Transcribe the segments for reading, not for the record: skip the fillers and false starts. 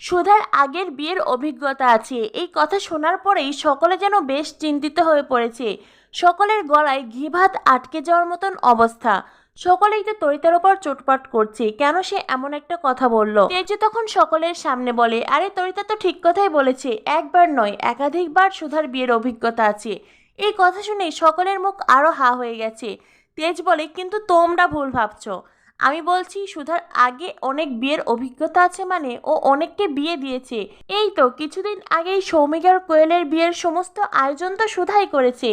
সুধার আগের বিয়ের অভিজ্ঞতা আছে। এই কথা শোনার পরেই সকলে যেন বেশ চিন্তিত হয়ে পড়েছে। সকলের গলায় ঘি ভাত আটকে যাওয়ার মতন অবস্থা। সকলেই তো তরিতার ওপর চোটপাট করছে, কেন সে এমন একটা কথা বলল। তেজু তখন সকলের সামনে বলে, আরে তরিতা তো ঠিক কথাই বলেছে, একবার নয় একাধিকবার সুধার বিয়ের অভিজ্ঞতা আছে। এই কথা শুনে সকলের মুখ আরো হা হয়ে গেছে। তেজ বলে, কিন্তু তোমরা ভুল ভাবছো। আমি বলছি সুধার আগে অনেক বিয়ের অভিজ্ঞতা আছে, মানে ও অনেককে বিয়ে দিয়েছে। এই তো কিছুদিন আগেই সৌমিকার কোয়েলের বিয়ের সমস্ত আয়োজন তো সুধাই করেছে।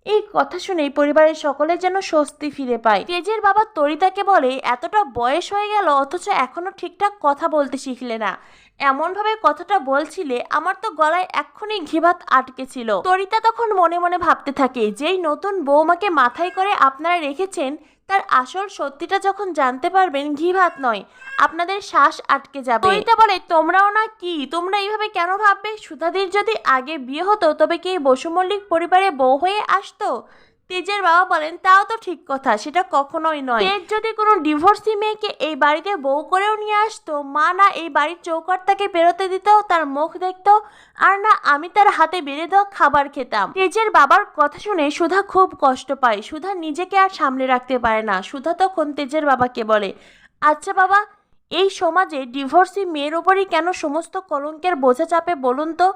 এই কথা শুনেই পরিবারের সকলে যেন স্বস্তি ফিরে পায়। তেজের বাবা তরিতাকে বলে, এতটা বয়স হয়ে গেল অথচ এখনো ঠিকঠাক কথা বলতে শিখলে না। এমনভাবে কথাটা বলছিলে আমার তো গলায় এক্ষুনি ঘিভাত আটকে ছিল। তরিতা তখন মনে মনে ভাবতে থাকে, যেই নতুন বৌমাকে মাথায় করে আপনারা রেখেছেন তার আসল সত্যিটা যখন জানতে পারবেন ঘি ভাত নয়, আপনাদের শ্বাস আটকে যাবে। তরিতা বলে, তোমরাও না কি, তোমরা এইভাবে কেন ভাববে? সুধাদির যদি আগে বিয়ে হতো তবে কি বসু মল্লিক পরিবারে বউ হয়ে আসতো? তেজের বাবা বলেন, তাও তো ঠিক কথা, সেটা কখনোই নয়। তেজ যদি কোনো ডিভোর্সি মেয়েকে এই বাড়িতে বউ করেও নিয়ে আসতো, মা না এই বাড়ির চৌকাট তাকে বেরোতে দিত, তার মুখ দেখতো, আর না আমি তার হাতে বেড়ে দেওয়া খাবার খেতাম। তেজের বাবার কথা শুনে সুধা খুব কষ্ট পায়। সুধা নিজেকে আর সামলে রাখতে পারে না। সুধা তখন তেজের বাবাকে বলে, আচ্ছা বাবা, এই সমাজে ডিভোর্সি মেয়ের ওপরই কেন সমস্ত কলঙ্কের বোঝা চাপে বলুন তো?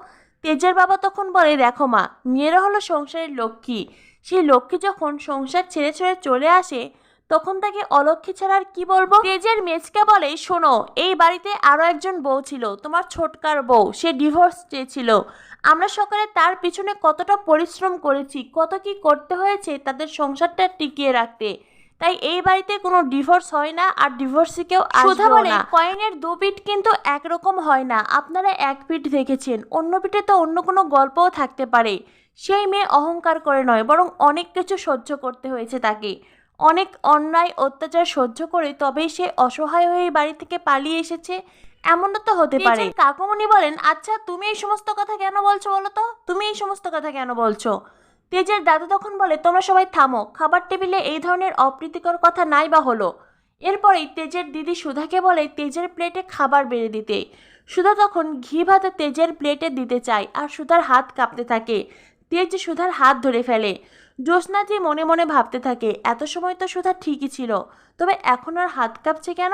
তেজের বাবা তখন বলে, দেখো মা, মেয়েরা হলো সংসারের লক্ষ্মী। সেই লক্ষ্মী যখন সংসার ছেড়ে ছেড়ে চলে আসে তখন তাকে অলক্ষ্মী ছাড়া আর কি বলবো। তেজের মেজকা বলে, শোনো, এই বাড়িতে আরো একজন বউ ছিল, তোমার ছোটকার বউ, সে ডিভোর্স চেয়েছিল। আমরা সকালে তার পিছনে কতটা পরিশ্রম করেছি, কত কি করতে হয়েছে তাদের সংসারটা টিকিয়ে রাখতে। তাই এই বাড়িতে কোনো ডিভোর্স হয় না, আর ডিভোর্সি কেউ আসবেও না। কয়েনের দু পিঠ কিন্তু একরকম হয় না। আপনারা এক পিঠ দেখেছেন, অন্য পিঠে তো অন্য কোনো গল্পও থাকতে পারে। সেই মেয়ে অহংকার করে নয়, বরং অনেক কিছু সহ্য করতে হয়েছে তাকে। অনেক অন্যায় অত্যাচার সহ্য করে তবেই সে অসহায় হয়ে বাড়ি থেকে পালিয়ে এসেছে। এমনও তো হতে পারে। কাকুমণি বলেন, আচ্ছা তুমি এই সমস্ত কথা কেন বলছো বলো তো, তুমি এই সমস্ত কথা কেন বলছো? তেজের দাদু তখন বলে, তোমরা সবাই থামো, খাবার টেবিলে এই ধরনের অপ্রীতিকর কথা নাই বা হলো। এরপরেই তেজের দিদি সুধাকে বলে তেজের প্লেটে খাবার বেড়ে দিতে। সুধা তখন ঘি ভাতে তেজের প্লেটে দিতে চায়, আর সুধার হাত কাঁপতে থাকে। তেজ সুধার হাত ধরে ফেলে। জ্যোৎস্নাজি মনে মনে ভাবতে থাকে, এত সময় তো সুধা ঠিকই ছিল, তবে এখন আর হাত কাঁপছে কেন?